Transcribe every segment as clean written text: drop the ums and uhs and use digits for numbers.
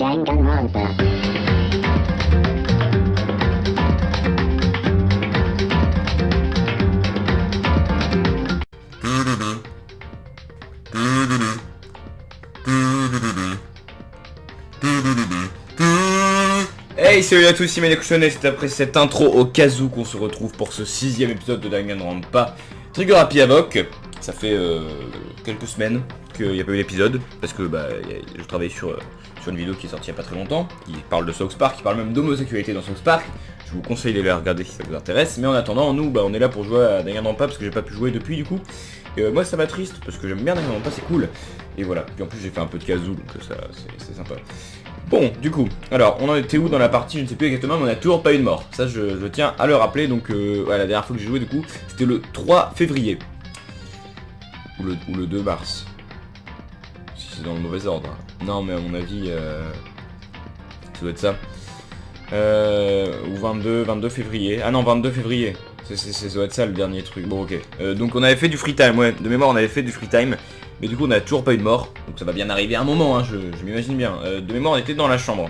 Danganronpa. Hey, salut à tous, c'est Menekusone, c'est après cette intro au cas où qu'on se retrouve pour ce 6ème épisode de Danganronpa Trigger Happy Havoc. Ça fait quelques semaines qu'il n'y a pas eu l'épisode, parce que je travaille sur une vidéo qui est sortie il n'y a pas très longtemps, qui parle de South Park, qui parle même d'homosexualité dans South Park. Je vous conseille d'aller la regarder si ça vous intéresse, mais en attendant, nous, on est là pour jouer à Danganronpa, parce que j'ai pas pu jouer depuis du coup. Et moi ça m'attriste, parce que j'aime bien Danganronpa, c'est cool. Et voilà, puis en plus j'ai fait un peu de Kazoo, donc ça c'est sympa. Bon, du coup, alors, on en était où dans la partie, je ne sais plus exactement, mais on n'a toujours pas eu de mort. Ça, je tiens à le rappeler, donc, la dernière fois que j'ai joué, du coup, c'était le 3 février. Ou le 2 mars. Si c'est dans le mauvais ordre. Non, mais à mon avis, ça doit être ça. Ou 22 février. Ah non, 22 février. Ça doit être ça, le dernier truc. Bon, ok. Donc, on avait fait du free time, ouais. De mémoire, on avait fait du free time. Mais du coup on n'a toujours pas eu de mort, donc ça va bien arriver à un moment, hein, je m'imagine bien. De mémoire on était dans la chambre.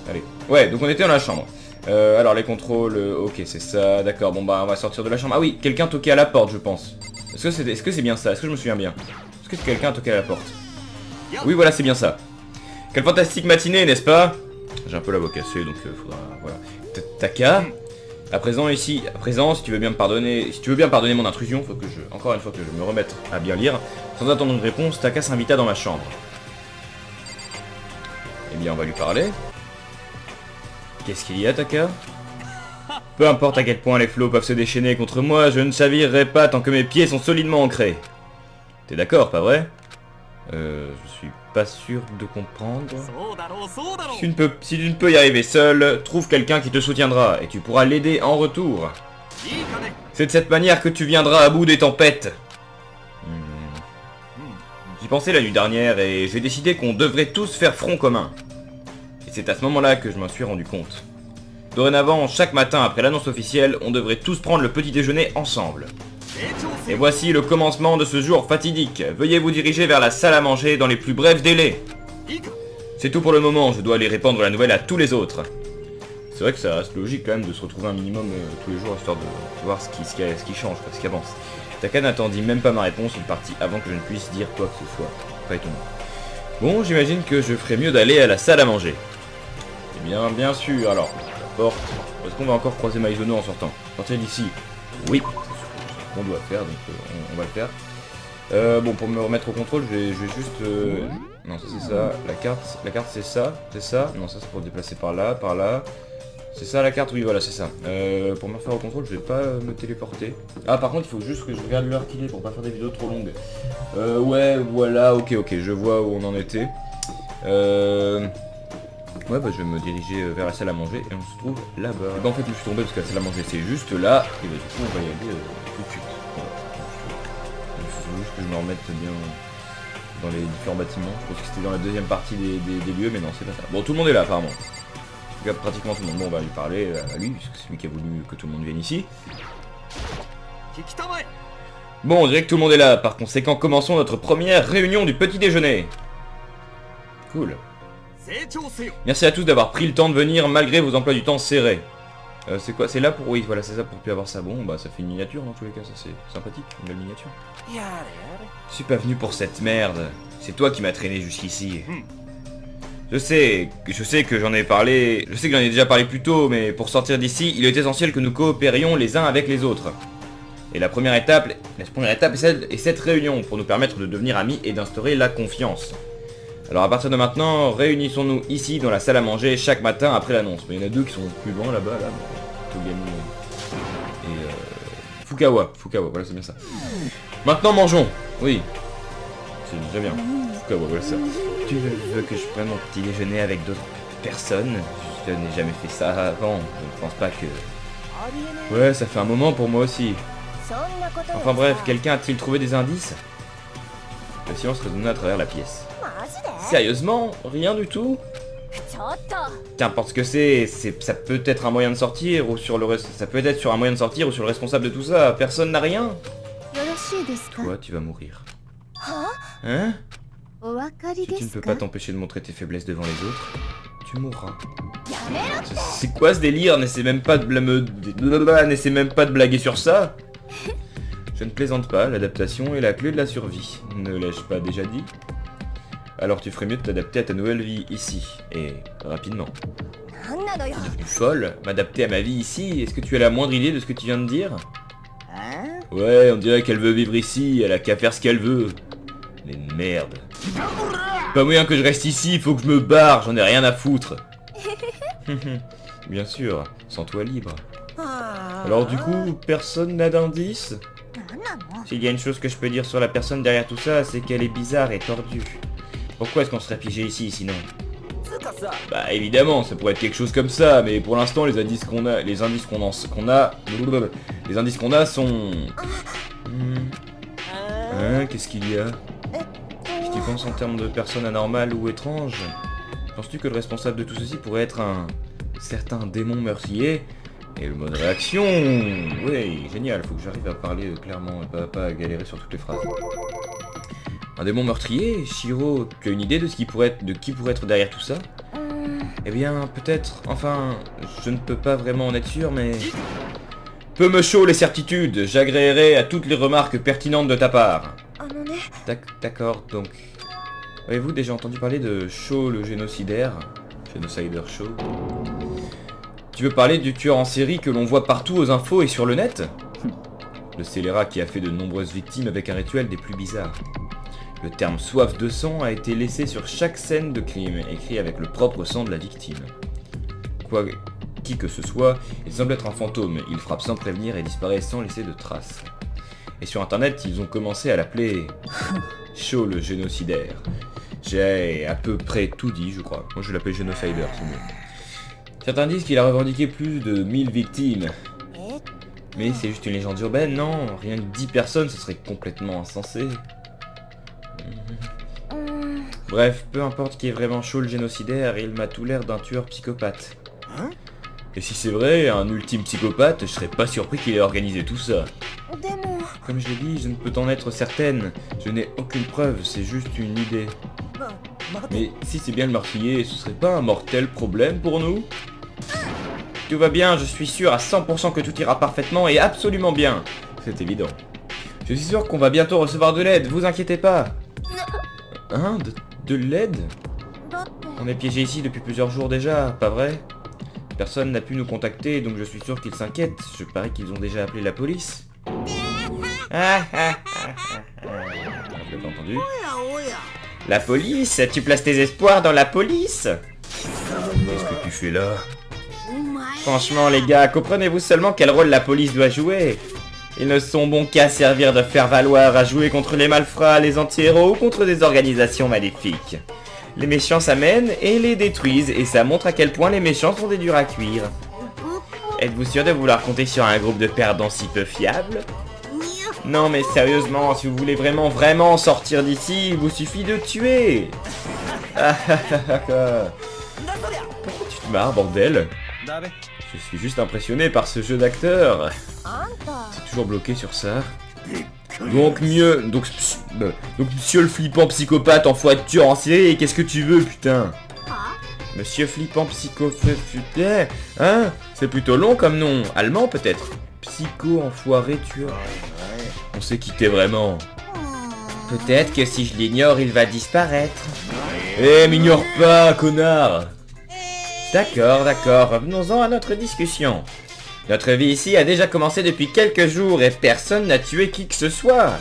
Allez. Ouais, donc on était dans la chambre. Alors les contrôles, ok c'est ça, d'accord, bon bah on va sortir de la chambre. Ah oui, quelqu'un toquait à la porte je pense. Est-ce que c'est bien ça? Est-ce que je me souviens bien? Est-ce que quelqu'un a toqué à la porte? Oui voilà c'est bien ça. Quelle fantastique matinée n'est-ce pas? J'ai un peu la voix cassée donc faudra... Voilà. Taka. À présent, si tu veux bien me pardonner, mon intrusion, faut que encore une fois que je me remette à bien lire. Sans attendre une réponse, Taka s'invita dans ma chambre. Eh bien, on va lui parler. Qu'est-ce qu'il y a, Taka? Peu importe à quel point les flots peuvent se déchaîner contre moi, je ne chavirerai pas tant que mes pieds sont solidement ancrés. T'es d'accord, pas vrai? Je suis pas sûr de comprendre. Si tu ne peux y arriver seul, trouve quelqu'un qui te soutiendra et tu pourras l'aider en retour. C'est de cette manière que tu viendras à bout des tempêtes. J'y pensais la nuit dernière et j'ai décidé qu'on devrait tous faire front commun. Et c'est à ce moment-là que je m'en suis rendu compte. Dorénavant, chaque matin après l'annonce officielle, on devrait tous prendre le petit déjeuner ensemble. Et voici le commencement de ce jour fatidique. Veuillez vous diriger vers la salle à manger dans les plus brefs délais. C'est tout pour le moment, je dois aller répandre la nouvelle à tous les autres. C'est vrai que ça reste logique quand même de se retrouver un minimum tous les jours, histoire de voir ce qui change, ce qui avance. Taka n'attendit même pas ma réponse, il partit avant que je ne puisse dire quoi que ce soit. Pas étonnant. Bon, j'imagine que je ferais mieux d'aller à la salle à manger. Eh bien sûr, alors, la porte... Est-ce qu'on va encore croiser Maizono en sortant? Sortez d'ici. Oui. On doit faire, donc on va le faire. Bon, pour me remettre au contrôle, je vais juste... Non, ça c'est ça, la carte c'est ça, non ça c'est pour déplacer par là, c'est ça la carte, oui voilà c'est ça. Pour me refaire au contrôle, je vais pas me téléporter. Ah par contre, il faut juste que je regarde l'heure qu'il est pour pas faire des vidéos trop longues. Ouais, voilà, ok, je vois où on en était. Ouais bah je vais me diriger vers la salle à manger et on se trouve là-bas. Bah en fait je suis tombé parce que la salle à manger c'est juste là, et bah du coup on va y aller tout de suite. Voilà. Il faut juste que je me remette bien dans les différents bâtiments. Je pense que c'était dans la deuxième partie des lieux, mais non c'est pas ça. Bon tout le monde est là apparemment. En tout cas pratiquement tout le monde. Bon on va lui parler à lui, puisque c'est lui qui a voulu que tout le monde vienne ici. Bon on dirait que tout le monde est là, par conséquent commençons notre première réunion du petit déjeuner. Cool. Merci à tous d'avoir pris le temps de venir malgré vos emplois du temps serrés. C'est quoi? C'est là pour... Oui, voilà, c'est ça pour plus avoir ça. Bon, bah ça fait une miniature dans tous les cas, ça c'est sympathique, une belle miniature. Je suis pas venu pour cette merde. C'est toi qui m'as traîné jusqu'ici. Je sais que j'en ai parlé... Je sais que j'en ai déjà parlé plus tôt, mais pour sortir d'ici, il est essentiel que nous coopérions les uns avec les autres. Et la première étape est cette réunion, pour nous permettre de devenir amis et d'instaurer la confiance. Alors à partir de maintenant, réunissons-nous ici dans la salle à manger chaque matin après l'annonce. Mais il y en a deux qui sont plus loin là-bas, là. Togami et Fukawa, voilà c'est bien ça. Maintenant mangeons. Oui. C'est déjà bien. Fukawa, voilà ça. Tu veux que je prenne mon petit déjeuner avec d'autres personnes? Je n'ai jamais fait ça avant. Je ne pense pas que... Ouais, ça fait un moment pour moi aussi. Enfin bref, quelqu'un a-t-il trouvé des indices? Le silence résonna à travers la pièce. Sérieusement? Rien du tout? Qu'importe ce que c'est, ça peut être un moyen de sortir ou sur le responsable de tout ça. Personne n'a rien? Toi, tu vas mourir. Hein? お分かり Si で tu ne す peux か pas t'empêcher de montrer tes faiblesses devant les autres, tu mourras. やめろって C'est quoi ce délire? N'essaie même pas de n'essaie même pas de blaguer sur ça. Je ne plaisante pas, l'adaptation est la clé de la survie. Ne l'ai-je pas déjà dit? Alors tu ferais mieux de t'adapter à ta nouvelle vie ici, et rapidement. なんなのよ T'es devenue folle? M'adapter à ma vie ici? Est-ce que tu as la moindre idée de ce que tu viens de dire? あ Ouais, on dirait qu'elle veut vivre ici, elle a qu'à faire ce qu'elle veut. Mais merde. Pas moyen que je reste ici, il faut que je me barre, j'en ai rien à foutre. Bien sûr, sans toi libre. あ Alors du coup, personne n'a d'indice? なんなの S'il y a une chose que je peux dire sur la personne derrière tout ça, c'est qu'elle est bizarre et tordue. Pourquoi est-ce qu'on serait piégé ici sinon? つうかさ Bah évidemment, ça pourrait être quelque chose comme ça, mais pour l'instant les indices qu'on a, les indices qu'on a sont... Hein, qu'est-ce qu'il y a? Si tu penses en termes de personne anormale ou étrange, penses-tu que le responsable de tout ceci pourrait être un certain démon meurtrier? Et le mode réaction... Oui, génial, faut que j'arrive à parler clairement et pas à galérer sur toutes les phrases. Un démon meurtrier? Shiro, tu as une idée de ce qui pourrait être, de qui pourrait être derrière tout ça? Eh bien, peut-être, enfin, je ne peux pas vraiment en être sûr, mais... Peu me chaud les certitudes, j'agréerai à toutes les remarques pertinentes de ta part. あのね D'accord, donc... Avez-vous déjà entendu parler de Shaw le génocidaire? Genocider Shaw. Tu veux parler du tueur en série que l'on voit partout aux infos et sur le net? Le scélérat qui a fait de nombreuses victimes avec un rituel des plus bizarres. Le terme soif de sang a été laissé sur chaque scène de crime, écrit avec le propre sang de la victime. Qui que ce soit, il semble être un fantôme, il frappe sans prévenir et disparaît sans laisser de traces. Et sur internet, ils ont commencé à l'appeler Shaw le génocidaire. J'ai à peu près tout dit, je crois. Moi je l'appelle génocider, c'est mieux. Certains disent qu'il a revendiqué plus de 1000 victimes. え Mais c'est juste une légende urbaine, non? Rien que 10 personnes, ce serait complètement insensé. Bref, peu importe qui est vraiment Shaw le génocidaire, il m'a tout l'air d'un tueur psychopathe. Hein? Et si c'est vrai, un ultime psychopathe, je serais pas surpris qu'il ait organisé tout ça. でも Comme je l'ai dit, je ne peux en être certaine. Je n'ai aucune preuve, c'est juste une idée. 待て Mais si c'est bien le meurtrier, ce serait pas un mortel problème pour nous? Tout va bien, je suis sûr à 100% que tout ira parfaitement et absolument bien. C'est évident. Je suis sûr qu'on va bientôt recevoir de l'aide, vous inquiétez pas. Hein? De l'aide? だって On est piégé ici depuis plusieurs jours déjà, pas vrai? Personne n'a pu nous contacter, donc je suis sûr qu'ils s'inquiètent. Je parie qu'ils ont déjà appelé la police. Vous l'avez entendu? おやおや La police? Tu places tes espoirs dans la police? Qu'est-ce que tu fais là? お前 Franchement les gars, comprenez-vous seulement quel rôle la police doit jouer? Ils ne sont bons qu'à servir de faire valoir à jouer contre les malfrats, les anti-héros ou contre des organisations maléfiques. Les méchants s'amènent et les détruisent, et ça montre à quel point les méchants sont des durs à cuire. Êtes-vous sûr de vouloir compter sur un groupe de perdants si peu fiables? Non mais sérieusement, si vous voulez vraiment sortir d'ici, il vous suffit de tuer. Pourquoi tu te marres, bordel? ダメ Je suis juste impressionné par ce jeu d'acteur. あんた C'est toujours bloqué sur ça. Donc monsieur le flippant psychopathe en foi de tueur en série, qu'est-ce que tu veux, putain? は Monsieur flippant psychopathe, putain, hein? C'est plutôt long comme nom, allemand peut-être? Psycho enfoiré tueur. On sait qui t'es vraiment. Peut-être que si je l'ignore, il va disparaître. Eh, m'ignore pas, connard! D'accord, revenons-en à notre discussion. Notre vie ici a déjà commencé depuis quelques jours et personne n'a tué qui que ce soit.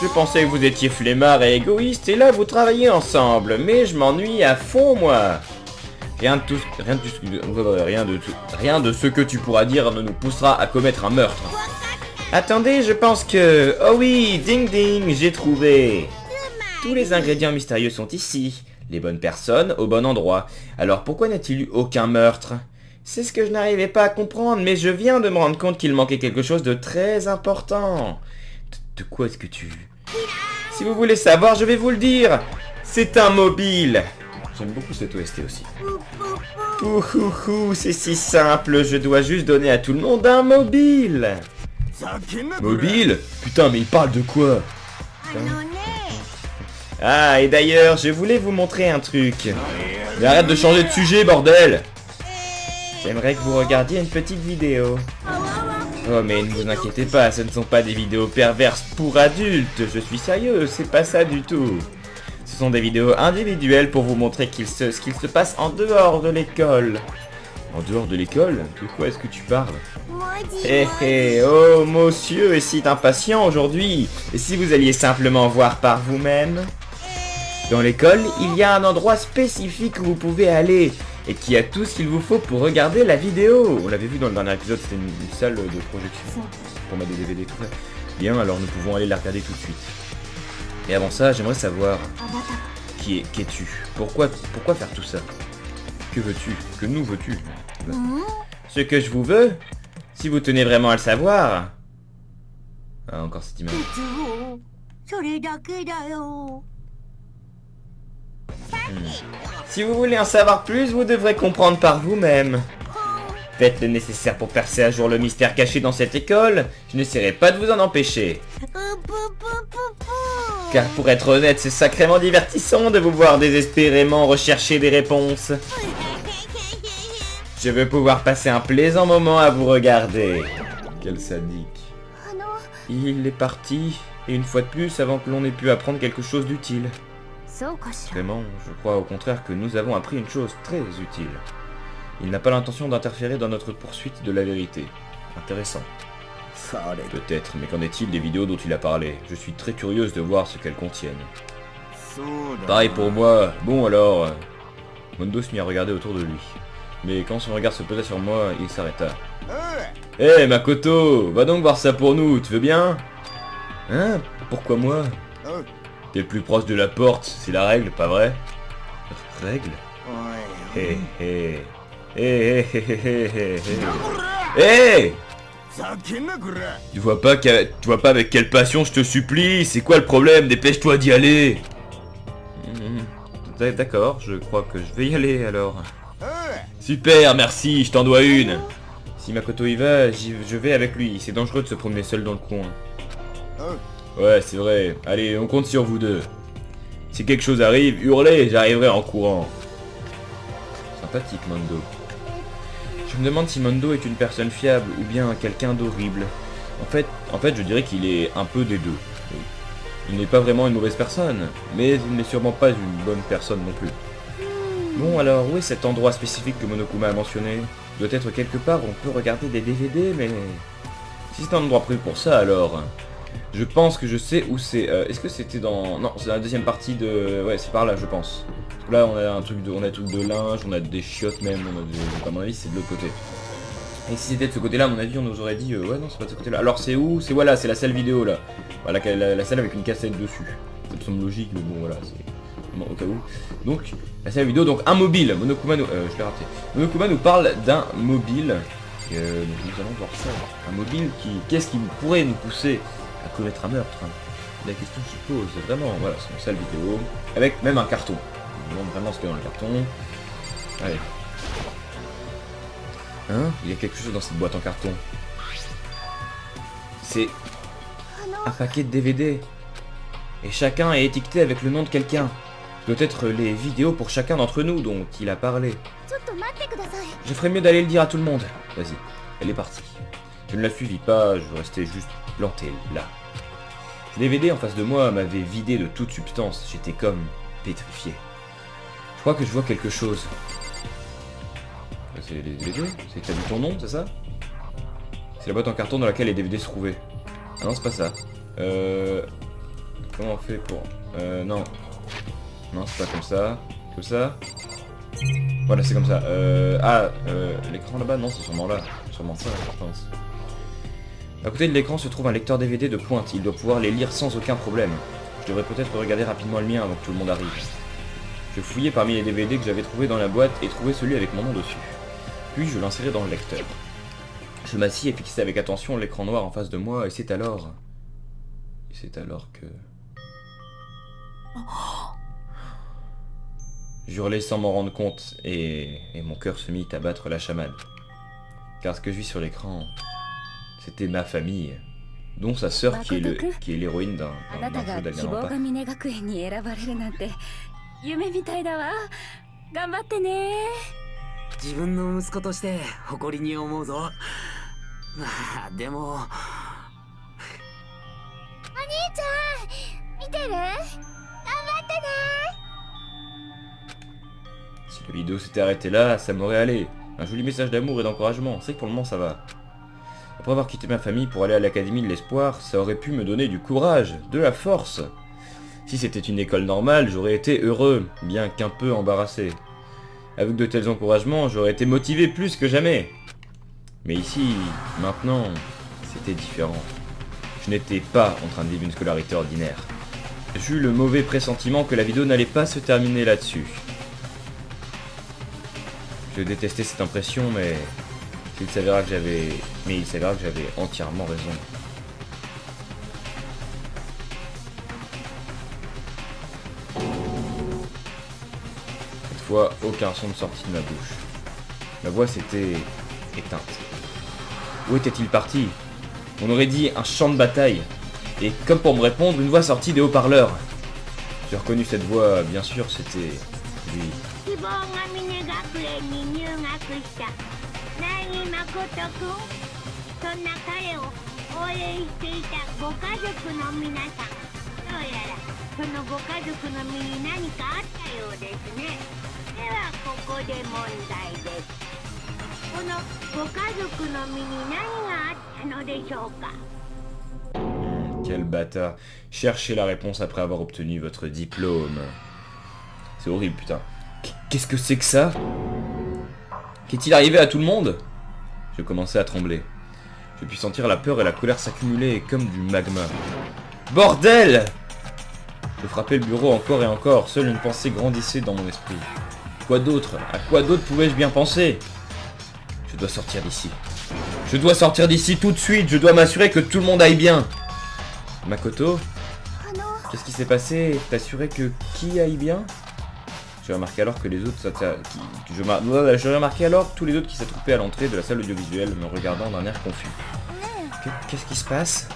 Je pensais que vous étiez flemmard et égoïste et là vous travaillez ensemble, mais je m'ennuie à fond moi. Rien de ce que tu pourras dire ne nous poussera à commettre un meurtre. Attendez, je pense que... Oh oui, ding ding, j'ai trouvé. Tous les ingrédients mystérieux sont ici. Les bonnes personnes au bon endroit. Alors pourquoi n'a-t-il eu aucun meurtre? C'est ce que je n'arrivais pas à comprendre, mais je viens de me rendre compte qu'il manquait quelque chose de très important. De quoi est-ce que tu... Si vous voulez savoir, je vais vous le dire. C'est un mobile. J'aime beaucoup cette OST aussi. Ouhouhou, c'est si simple, je dois juste donner à tout le monde un mobile. 叫んな Mobile? Putain, mais il parle de quoi? あのね Ah, et d'ailleurs, je voulais vous montrer un truc. Mais arrête de changer de sujet, bordel! J'aimerais que vous regardiez une petite vidéo. Oh, mais ne vous inquiétez pas, ce ne sont pas des vidéos perverses pour adultes. Je suis sérieux, c'est pas ça du tout. Ce sont des vidéos individuelles pour vous montrer ce qu'il se passe en dehors de l'école. En dehors de l'école? De quoi est-ce que tu parles? Hé hé, oh monsieur est si impatient aujourd'hui. Et si vous alliez simplement voir par vous-même? Dans l'école, il y a un endroit spécifique où vous pouvez aller et qui a tout ce qu'il vous faut pour regarder la vidéo. On l'avait vu dans le dernier épisode, c'était une salle de projection pour mettre des DVD tout ça. Bien, alors nous pouvons aller la regarder tout de suite. Et avant ça, j'aimerais savoir qu'es-tu? Pourquoi faire tout ça? Que veux-tu? Que nous veux-tu? Ce que je vous veux, si vous tenez vraiment à le savoir. Ah, encore cette image. Si vous voulez en savoir plus, vous devrez comprendre par vous-même. Faites le nécessaire pour percer à jour le mystère caché dans cette école. Je n'essaierai pas de vous en empêcher. Car pour être honnête, c'est sacrément divertissant de vous voir désespérément rechercher des réponses. Je veux pouvoir passer un plaisant moment à vous regarder. Quel sadique. Il est parti, et une fois de plus, avant que l'on ait pu apprendre quelque chose d'utile. Vraiment, je crois au contraire que nous avons appris une chose très utile. Il n'a pas l'intention d'interférer dans notre poursuite de la vérité. Intéressant. Peut-être, mais qu'en est-il des vidéos dont il a parlé? Je suis très curieuse de voir ce qu'elles contiennent. Pareil pour moi. Bon alors... Mondo se mit à regarder autour de lui. Mais quand son regard se posa sur moi, il s'arrêta. Hé, Makoto, va donc voir ça pour nous, tu veux bien? Hein? Pourquoi moi? T'es le plus proche de la porte, c'est la règle, pas vrai? Règle? Hé hé. Hé hé hé hé hé hé. Tu vois pas avec quelle passion je te supplie? C'est quoi le problème? Dépêche-toi d'y aller. D'accord, je crois que je vais y aller alors. Super, merci, je t'en dois une. Si Makoto y va, je vais avec lui. C'est dangereux de se promener seul dans le coin. Ouais, c'est vrai. Allez, on compte sur vous deux. Si quelque chose arrive, hurlez, j'arriverai en courant. Sympathique, Mondo. Je me demande si Mondo est une personne fiable ou bien quelqu'un d'horrible. En fait, je dirais qu'il est un peu des deux. Il n'est pas vraiment une mauvaise personne, mais il n'est sûrement pas une bonne personne non plus. Bon, alors, où est cet endroit spécifique que Monokuma a mentionné? Il doit être quelque part où on peut regarder des DVD, mais... Si c'est un endroit prévu pour ça, alors... Je pense que je sais où c'est. Est-ce que c'était dans... Non, c'est dans la deuxième partie de... Ouais, c'est par là, je pense. Parce que là, on a un truc de linge, on a des chiottes même, on a des... À mon avis, c'est de l'autre côté. Et si c'était de ce côté-là, à mon avis, on nous aurait dit... ouais, non, c'est pas de ce côté-là. Alors, c'est où? C'est voilà, c'est la salle vidéo, là. Voilà, la salle avec une cassette dessus. Ça me semble logique, mais bon, voilà, c'est... Au cas où. Donc, la salle vidéo, donc un mobile. Monokuma nous... je l'ai raté. Monokuma nous parle d'un mobile. Donc, nous allons voir ça. Un mobile qui... Qu'est-ce qui pourrait nous pousser à commettre un meurtre? La question se pose, vraiment, voilà, c'est une salle vidéo, avec même un carton. On demande vraiment ce qu'il y a dans le carton. Allez. Hein? Il y a quelque chose dans cette boîte en carton. C'est un paquet de DVD. Et chacun est étiqueté avec le nom de quelqu'un. Ce doit être les vidéos pour chacun d'entre nous dont il a parlé. Je ferais mieux d'aller le dire à tout le monde. Vas-y, elle est partie. Je ne la suivis pas, je restais juste planté là. Ce DVD en face de moi m'avait vidé de toute substance, j'étais comme pétrifié. Je crois que je vois quelque chose. C'est les DVD? T'as vu ton nom, c'est ça? C'est la boîte en carton dans laquelle les DVD se trouvaient. Ah non, c'est pas ça. Comment on fait pour... non. Non, c'est pas comme ça. Comme ça. Voilà, c'est comme ça. L'écran là-bas, non, c'est sûrement là. Sûrement ça, je pense. À côté de l'écran se trouve un lecteur DVD de pointe. Il doit pouvoir les lire sans aucun problème. Je devrais peut-être regarder rapidement le mien avant que tout le monde arrive. Je fouillais parmi les DVD que j'avais trouvés dans la boîte et trouvais celui avec mon nom dessus. Puis je l'insérais dans le lecteur. Je m'assis et fixais avec attention l'écran noir en face de moi et c'est alors... que... J'hurlais sans m'en rendre compte et mon cœur se mit à battre la chamade. Car ce que je vis sur l'écran, c'était ma famille. dont sa sœur qui est l'héroïne d'un あなた jeu が d'Alien 希望 Lampa. が峰学園に選ばれるなんて夢みたいだわ。頑張ってね。自分の息子として誇りに思うぞ。まあでも兄ちゃん見てる？頑張ってね。 Si la vidéo s'était arrêtée là, ça m'aurait allé. Un joli message d'amour et d'encouragement, c'est que pour le moment ça va. Après avoir quitté ma famille pour aller à l'académie de l'espoir, ça aurait pu me donner du courage, de la force. Si c'était une école normale, j'aurais été heureux, bien qu'un peu embarrassé. Avec de tels encouragements, j'aurais été motivé plus que jamais. Mais ici, maintenant, c'était différent. Je n'étais pas en train de vivre une scolarité ordinaire. J'eus le mauvais pressentiment que la vidéo n'allait pas se terminer là-dessus. Je détestais cette impression, mais il s'avéra que j'avais entièrement raison. Cette fois, aucun son ne sortit de ma bouche. Ma voix s'était éteinte. Où était-il parti? On aurait dit un champ de bataille. Et comme pour me répondre, une voix sortit des haut-parleurs. J'ai reconnu cette voix, bien sûr, c'était lui. 希望が峰学園に入学した凪誠くん。そんな彼を応援していたご家族の皆さん。どうやらそのご家族の身に何かあったようですね。ではここで問題です。このご家族の身に何があったのでしょうか。 Quel bâtard. Cherchez la réponse après avoir obtenu votre diplôme. C'est horrible, putain. Qu'est-ce que c'est que ça? Qu'est-il arrivé à tout le monde? Je commençais à trembler. Je puis sentir la peur et la colère s'accumuler comme du magma. Bordel! Je frappais le bureau encore et encore, seule une pensée grandissait dans mon esprit. Quoi d'autre? À quoi d'autre pouvais-je bien penser? Je dois sortir d'ici. Je dois sortir d'ici tout de suite, je dois m'assurer que tout le monde aille bien. Makoto? Qu'est-ce qui s'est passé? T'assurer que qui aille bien? J'ai remarqué alors que les autres j'ai remarqué alors tous les autres qui s'attroupaient à l'entrée de la salle audiovisuelle me regardant d'un air confus. Qu'est-ce qui se passe?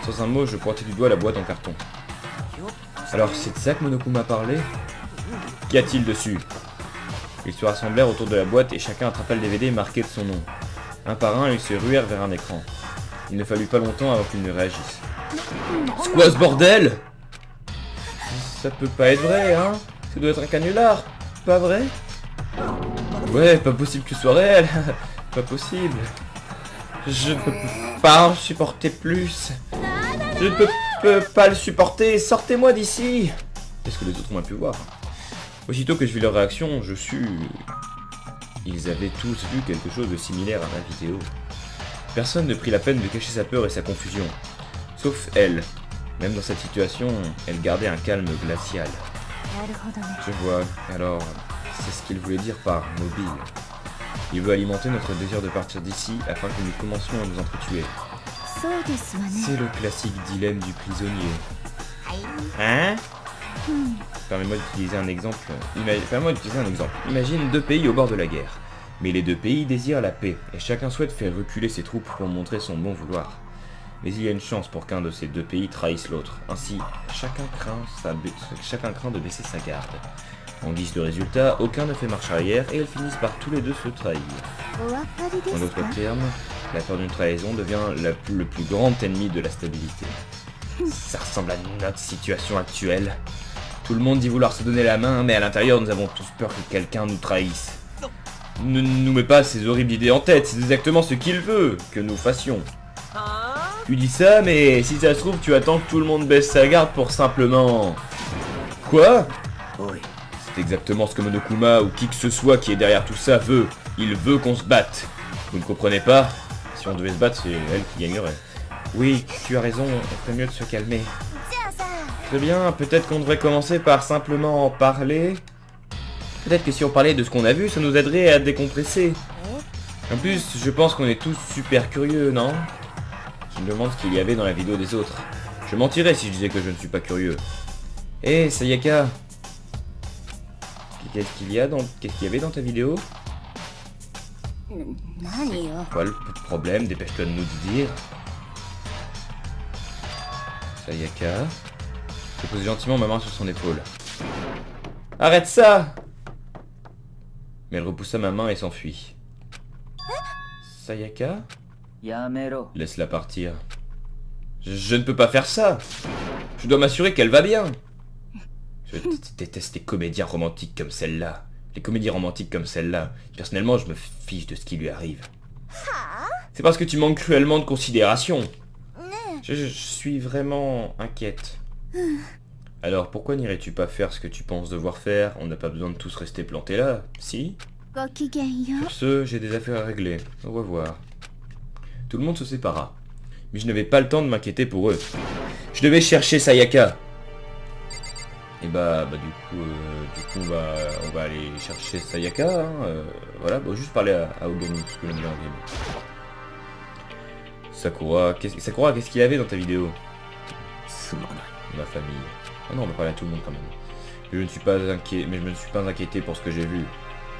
Sans un mot, je pointais du doigt la boîte en carton. Alors c'est de ça que Monokuma parlait? Qu'y a-t-il dessus? Ils se rassemblèrent autour de la boîte et chacun attrapa le DVD marqué de son nom. Un par un, ils se ruèrent vers un écran. Il ne fallut pas longtemps avant qu'ils ne réagissent. C'est quoi ce bordel? Ça peut pas être vrai, hein? Ça doit être un canular, pas vrai? Ouais, pas possible que ce soit réel. Pas possible. Je ne peux pas en supporter plus. Je ne peux pas le supporter. Sortez-moi d'ici. Est-ce que les autres ont pu voir? Aussitôt que je vis leur réaction, je sus... Ils avaient tous vu quelque chose de similaire à ma vidéo. Personne ne prit la peine de cacher sa peur et sa confusion. Sauf elle. Même dans cette situation, elle gardait un calme glacial. Je vois. Alors, c'est ce qu'il voulait dire par mobile. Il veut alimenter notre désir de partir d'ici afin que nous commencions à nous entretuer. C'est le classique dilemme du prisonnier. Hein? Permets-moi d'utiliser un exemple. Imagine deux pays au bord de la guerre. Mais les deux pays désirent la paix, et chacun souhaite faire reculer ses troupes pour montrer son bon vouloir. Mais il y a une chance pour qu'un de ces deux pays trahisse l'autre. Ainsi, chacun craint de baisser sa garde. En guise de résultat, aucun ne fait marche arrière et elles finissent par tous les deux se trahir. En d'autres termes, la peur d'une trahison devient le plus grand ennemi de la stabilité. Ça ressemble à notre situation actuelle. Tout le monde dit vouloir se donner la main, mais à l'intérieur nous avons tous peur que quelqu'un nous trahisse. Ne nous mets pas ces horribles idées en tête, c'est exactement ce qu'il veut que nous fassions. Tu dis ça, mais si ça se trouve, tu attends que tout le monde baisse sa garde pour simplement... Quoi? C'est exactement ce que Monokuma ou qui que ce soit qui est derrière tout ça veut. Il veut qu'on se batte. Vous ne comprenez pas? Si on devait se battre, c'est elle qui gagnerait. Oui, tu as raison, on ferait mieux de se calmer. Très bien, peut-être qu'on devrait commencer par simplement en parler. Peut-être que si on parlait de ce qu'on a vu, ça nous aiderait à décompresser. En plus, je pense qu'on est tous super curieux, non? Je me demande ce qu'il y avait dans la vidéo des autres. Je mentirais si je disais que je ne suis pas curieux. Hé, Sayaka! Qu'est-ce qu'il y avait dans ta vidéo? Quoi le problème? Dépêche-toi de nous dire. Sayaka. Je pose gentiment ma main sur son épaule. Arrête ça! Mais elle repoussa ma main et s'enfuit. Sayaka? やめろ。 Laisse-la partir. Je ne peux pas faire ça. Je dois m'assurer qu'elle va bien. Je déteste les comédiens romantiques comme celle-là. Les comédies romantiques comme celle-là. Personnellement, je me fiche de ce qui lui arrive. C'est parce que tu manques cruellement de considération. Je suis vraiment inquiète. Alors, pourquoi n'irais-tu pas faire ce que tu penses devoir faire? On n'a pas besoin de tous rester plantés là, si? ごきげんよう。 Sur ce, j'ai des affaires à régler. Au revoir. Tout le monde se sépara. Mais je n'avais pas le temps de m'inquiéter pour eux. Je devais chercher Sayaka. Et bah du coup on va aller chercher Sayaka. Hein, voilà, bon, juste parler à Ogami, parce que j'aime bien Ogami. Sakura, qu'est-ce qu'il y avait dans ta vidéo? すまない。 Ma famille. Ah non, on va parler à tout le monde quand même. Je ne suis pas inquiet, mais je ne suis pas inquiété pour ce que j'ai vu.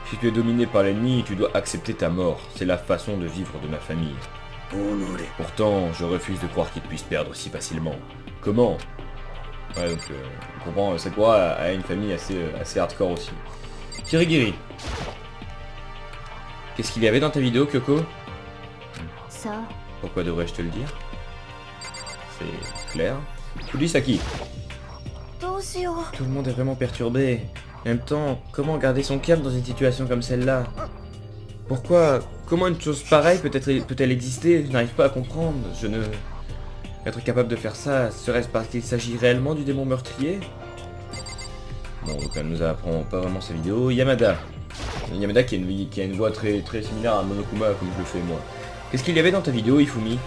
Si tu es dominé par l'ennemi, tu dois accepter ta mort. C'est la façon de vivre de ma famille. 己。 Pourtant, je refuse de croire qu'il puisse perdre si facilement. Comment? Ouais, donc, on comprend, Sakura a une famille assez hardcore aussi. Kirigiri. Qu'est-ce qu'il y avait dans ta vidéo, Kyoko? そう。 Pourquoi devrais-je te le dire? C'est clair. Tu dis Saki. どうしよう。 Tout le monde est vraiment perturbé. En même temps, comment garder son calme dans une situation comme celle-là? Pourquoi? Comment une chose pareille peut-elle exister? Je n'arrive pas à comprendre. Je ne... Être capable de faire ça, serait-ce parce qu'il s'agit réellement du démon meurtrier? Bon, donc elle nous apprend pas vraiment sa vidéo. Yamada. Yamada qui a une voix très similaire à Monokuma comme je le fais moi. Qu'est-ce qu'il y avait dans ta vidéo, Ifumi?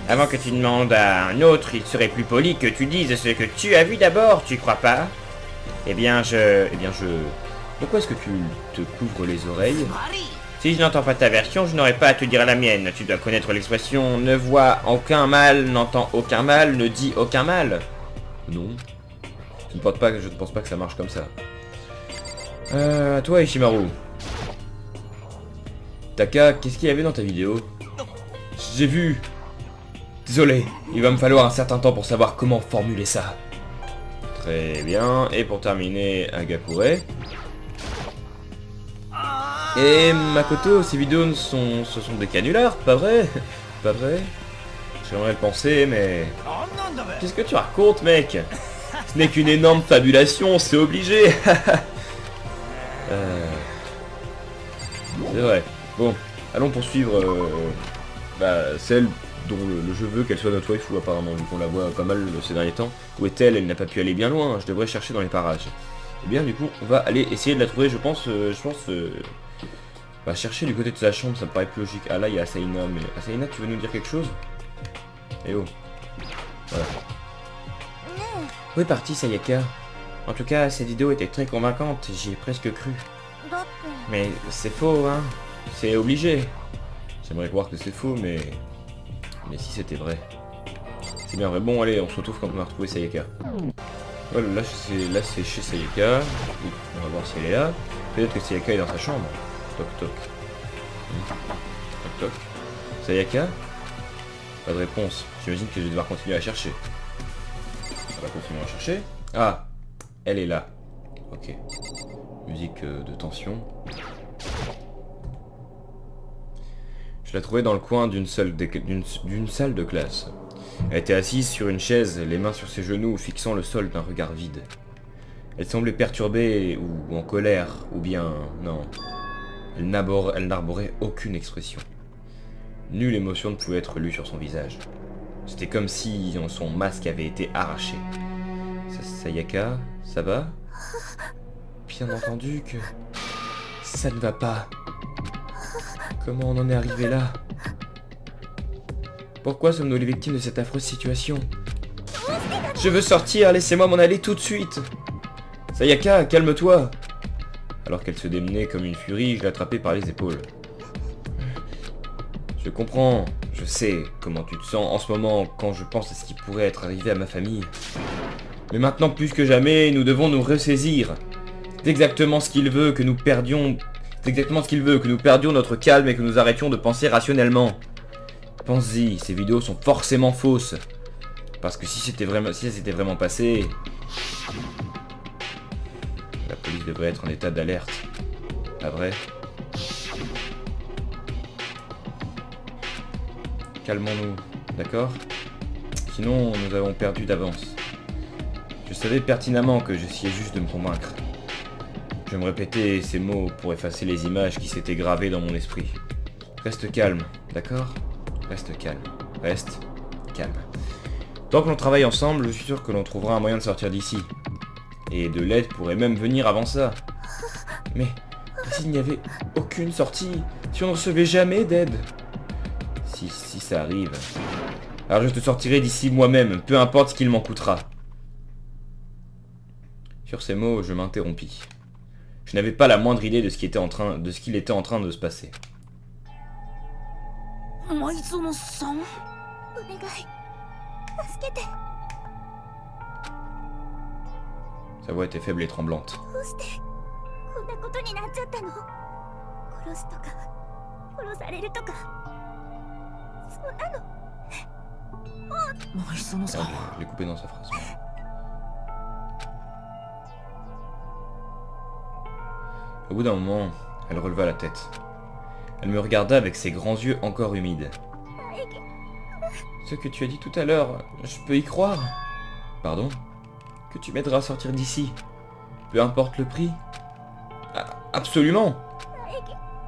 Avant que tu demandes à un autre, il serait plus poli que tu dises ce que tu as vu d'abord, tu crois pas? Eh bien, Pourquoi est-ce que tu te couvres les oreilles? Si je n'entends pas ta version, je n'aurai pas à te dire la mienne. Tu dois connaître l'expression « ne voit aucun mal, n'entend aucun mal, ne dit aucun mal ». Non. Je ne pense pas que ça marche comme ça. À toi, Ishimaru. Taka, qu'est-ce qu'il y avait dans ta vidéo? J'ai vu. Désolé, il va me falloir un certain temps pour savoir comment formuler ça. Très bien, et pour terminer, Agakure. Et Makoto, ces vidéos ce sont des canulars, pas vrai? Pas vrai? J'aimerais le penser, mais... Qu'est-ce que tu racontes, mec? Ce n'est qu'une énorme fabulation, c'est obligé. C'est vrai. Bon, allons poursuivre celle dont le jeu veut qu'elle soit notre waifu apparemment, vu qu'on la voit pas mal ces derniers temps. Où est-elle? Elle n'a pas pu aller bien loin, je devrais chercher dans les parages. Et bien du coup, on va aller essayer de la trouver, je pense chercher du côté de sa chambre, ça me paraît plus logique. Ah là, il y a Asaina, mais Asaina, tu veux nous dire quelque chose? Eh oh. Voilà. Où est parti Sayaka? En tout cas, cette vidéo était très convaincante, j'y ai presque cru. だって。 Mais c'est faux, hein? C'est obligé. J'aimerais croire que c'est faux, mais si c'était vrai. C'est bien vrai. Bon, allez, on se retrouve quand on a retrouvé Sayaka. Voilà, là c'est chez Sayaka. Oui, on va voir si elle est là. Peut-être que Sayaka est dans sa chambre. Toc toc. Toc toc. Sayaka? Pas de réponse. J'imagine que je vais devoir continuer à chercher. On va continuer à chercher. Ah! Elle est là. Ok. Musique de tension. Je la trouvais dans le coin d'une salle de classe. Elle était assise sur une chaise, les mains sur ses genoux, fixant le sol d'un regard vide. Elle semblait perturbée ou en colère, ou bien... non. Elle n'arborait aucune expression. Nulle émotion ne pouvait être lue sur son visage. C'était comme si son masque avait été arraché. Sayaka, ça va? Bien entendu que... ça ne va pas. Comment on en est arrivé là? Pourquoi sommes-nous les victimes de cette affreuse situation? Je veux sortir, laissez-moi m'en aller tout de suite. Sayaka, calme-toi. Alors qu'elle se démenait comme une furie, je l'attrapais par les épaules. Je comprends, je sais comment tu te sens en ce moment quand je pense à ce qui pourrait être arrivé à ma famille. Mais maintenant plus que jamais, nous devons nous ressaisir. C'est exactement ce qu'il veut que nous perdions... C'est exactement ce qu'il veut, que nous perdions notre calme et que nous arrêtions de penser rationnellement. Pense-y, ces vidéos sont forcément fausses. Parce que si ça s'était vraiment passé... La police devrait être en état d'alerte. Pas vrai? Calmons-nous, d'accord? Sinon, nous avons perdu d'avance. Je savais pertinemment que j'essayais juste de me convaincre. Je me répétais ces mots pour effacer les images qui s'étaient gravées dans mon esprit. Reste calme, d'accord? Reste calme. Reste calme. Tant que l'on travaille ensemble, je suis sûr que l'on trouvera un moyen de sortir d'ici. Et de l'aide pourrait même venir avant ça. Mais s'il n'y avait aucune sortie, si on ne recevait jamais d'aide... Si ça arrive... Alors je te sortirai d'ici moi-même, peu importe ce qu'il m'en coûtera. Sur ces mots, je m'interrompis. Je n'avais pas la moindre idée de ce qu'il était en train de se passer. 前園さん、お願い助けて。 Sa voix était faible et tremblante. どうしてこんなことになっちゃったの？殺すとか殺されるとかそんなの。前園さん。 Je l'ai coupé dans sa phrase. Au bout d'un moment, elle releva la tête. Elle me regarda avec ses grands yeux encore humides. Ce que tu as dit tout à l'heure, je peux y croire. Pardon? Que tu m'aideras à sortir d'ici. Peu importe le prix. Ah, absolument.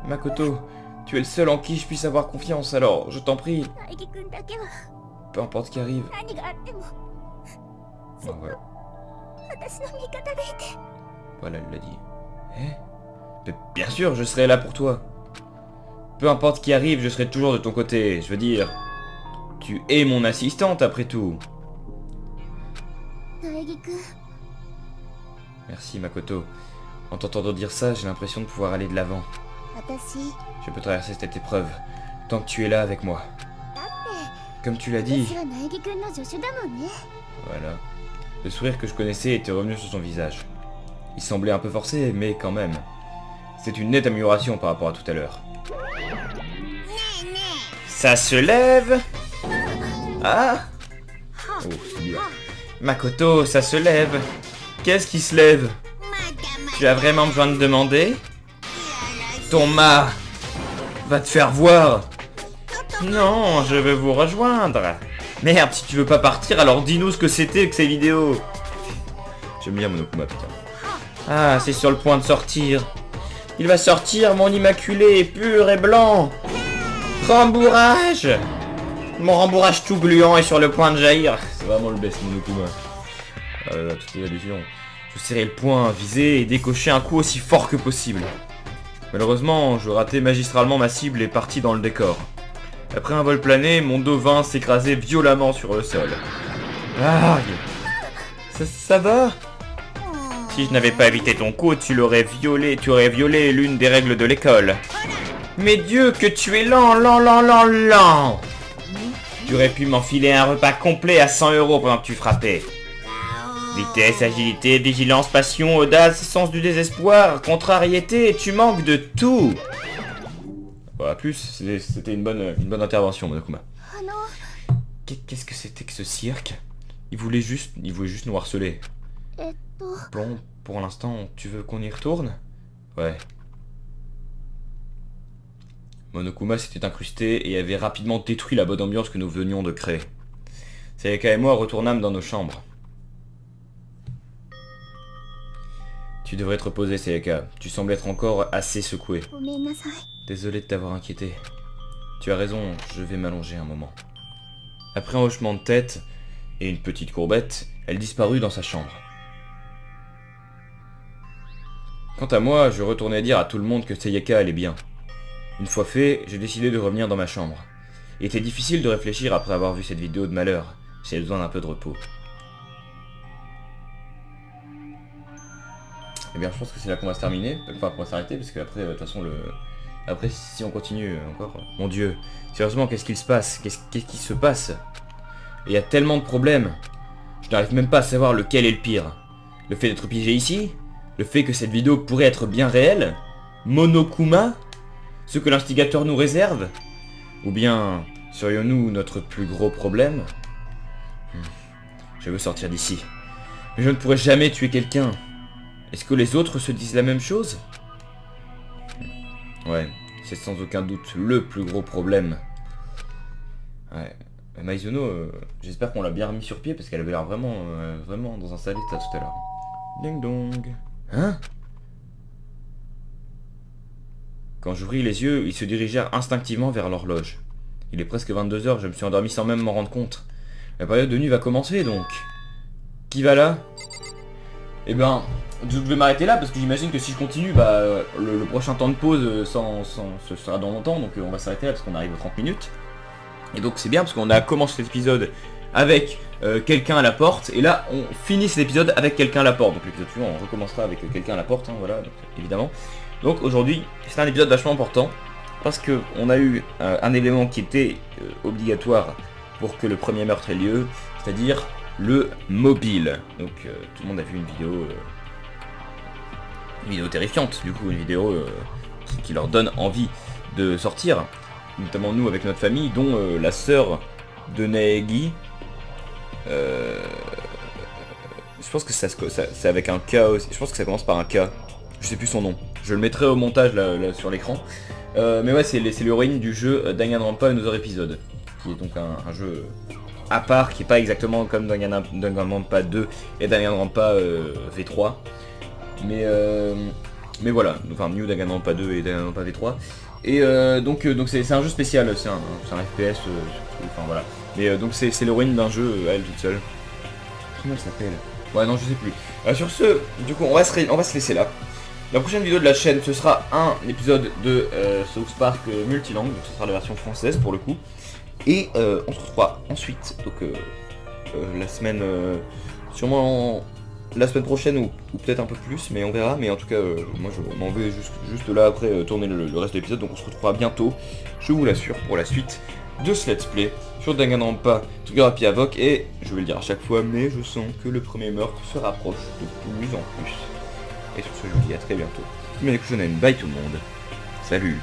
Makoto, tu es le seul en qui je puisse avoir confiance, alors je t'en prie. Peu importe ce qui arrive. Ah, voilà. Voilà, elle l'a dit. Mais bien sûr, je serai là pour toi. Peu importe ce qui arrive, je serai toujours de ton côté. Je veux dire, tu es mon assistante après tout. Merci Makoto. En t'entendant dire ça, j'ai l'impression de pouvoir aller de l'avant. Je peux traverser cette épreuve, tant que tu es là avec moi. Comme tu l'as dit. Voilà. Le sourire que je connaissais était revenu sur son visage. Il semblait un peu forcé, mais quand même. C'est une nette amélioration par rapport à tout à l'heure. Ça se lève. Ah. Oh, c'est bien. Makoto, ça se lève. Qu'est-ce qui se lève? Tu as vraiment besoin de demander? Ton mât va te faire voir. Non, je veux vous rejoindre. Merde, si tu veux pas partir, alors dis-nous ce que c'était que ces vidéos. J'aime bien Monokuma, putain. Ah, c'est sur le point de sortir. Il va sortir, mon immaculé, pur et blanc. Rembourrage. Mon rembourrage tout gluant est sur le point de jaillir. C'est vraiment le best, Monokuma. Toutes les allusions. Je serrai le poing, viser et décocher un coup aussi fort que possible. Malheureusement, je ratais magistralement ma cible et partis dans le décor. Après un vol plané, mon dos vint s'écraser violemment sur le sol. Aïe. Ça va? Si je n'avais pas évité ton coup, tu aurais violé l'une des règles de l'école. Mais Dieu, que tu es lent. Tu aurais pu m'enfiler un repas complet à 100 € pendant que tu frappais. Vitesse, agilité, vigilance, passion, audace, sens du désespoir, contrariété, tu manques de tout. Voilà, plus, c'était une bonne intervention, Monokuma. Qu'est-ce que c'était que ce cirque? Il voulait juste nous harceler. Bon, pour l'instant, tu veux qu'on y retourne? Ouais. Monokuma s'était incrusté et avait rapidement détruit la bonne ambiance que nous venions de créer. Sayaka et moi retournâmes dans nos chambres. Tu devrais te reposer, Sayaka. Tu sembles être encore assez secoué. Désolé de t'avoir inquiété. Tu as raison, je vais m'allonger un moment. Après un hochement de tête et une petite courbette, elle disparut dans sa chambre. Quant à moi, je retournai dire à tout le monde que Sayaka allait bien. Une fois fait, j'ai décidé de revenir dans ma chambre. Il était difficile de réfléchir après avoir vu cette vidéo de malheur. J'ai besoin d'un peu de repos. Eh bien, je pense que c'est là qu'on va se terminer. Enfin, qu'on va s'arrêter, parce qu'après, de toute façon, après, si on continue encore... Mon Dieu, sérieusement, qu'est-ce qu'il se passe? Qu'est-ce qui se passe? Il y a tellement de problèmes. Je n'arrive même pas à savoir lequel est le pire. Le fait d'être piégé ici? Le fait que cette vidéo pourrait être bien réelle? Monokuma? Ce que l'instigateur nous réserve? Ou bien Serions-nous notre plus gros problème? Je veux sortir d'ici. Mais je ne pourrais jamais tuer quelqu'un. Est-ce que les autres se disent la même chose? Ouais, c'est sans aucun doute le plus gros problème. Ouais. Maizono, j'espère qu'on l'a bien remis sur pied parce qu'elle avait l'air vraiment, vraiment dans un sale état tout à l'heure. Ding dong. Hein? Quand j'ouvris les yeux, ils se dirigèrent instinctivement vers l'horloge. Il est presque 22 h, je me suis endormi sans même m'en rendre compte. La période de nuit va commencer donc. Qui va là? Eh ben, je vais m'arrêter là parce que j'imagine que si je continue, bah le prochain temps de pause ce sera dans longtemps, donc on va s'arrêter là parce qu'on arrive aux 30 minutes. Et donc c'est bien parce qu'on a commencé cet épisode avec quelqu'un à la porte, et là on finit cet épisode avec quelqu'un à la porte. Donc l'épisode suivant on recommencera avec quelqu'un à la porte, hein, voilà, donc, évidemment. Donc aujourd'hui c'est un épisode vachement important parce que on a eu un élément qui était obligatoire pour que le premier meurtre ait lieu, c'est-à-dire le mobile. Donc tout le monde a vu une vidéo terrifiante, du coup une vidéo qui leur donne envie de sortir, notamment nous avec notre famille, dont la sœur de Naegi. Je pense que c'est avec un K aussi. Je pense que ça commence par un K. Je sais plus son nom. Je le mettrai au montage là sur l'écran. Mais ouais, c'est l'héroïne du jeu Danganronpa Another Episode, qui est donc un jeu à part, qui est pas exactement comme Danganronpa 2 et Danganronpa V3. Mais voilà, enfin New Danganronpa 2 et Danganronpa V3. Et donc c'est un jeu spécial, c'est un FPS, enfin voilà. Mais donc c'est l'héroïne d'un jeu à elle toute seule. Comment elle s'appelle? Ouais, non, je sais plus. Sur ce, du coup, on va se laisser là. La prochaine vidéo de la chaîne, ce sera un épisode de South Park multilangue, donc ce sera la version française pour le coup. Et on se retrouvera ensuite, donc la semaine, sûrement la semaine prochaine ou peut-être un peu plus, mais on verra. Mais en tout cas, moi je m'en vais juste là après tourner le reste de l'épisode, donc on se retrouvera bientôt, je vous l'assure, pour la suite de ce let's play sur Danganronpa Togarapi Avok. Et je vais le dire à chaque fois, mais je sens que le premier meurtre se rapproche de plus en plus. Et sur ce, je vous dis à très bientôt. Mais écoutez, bye tout le monde. Salut.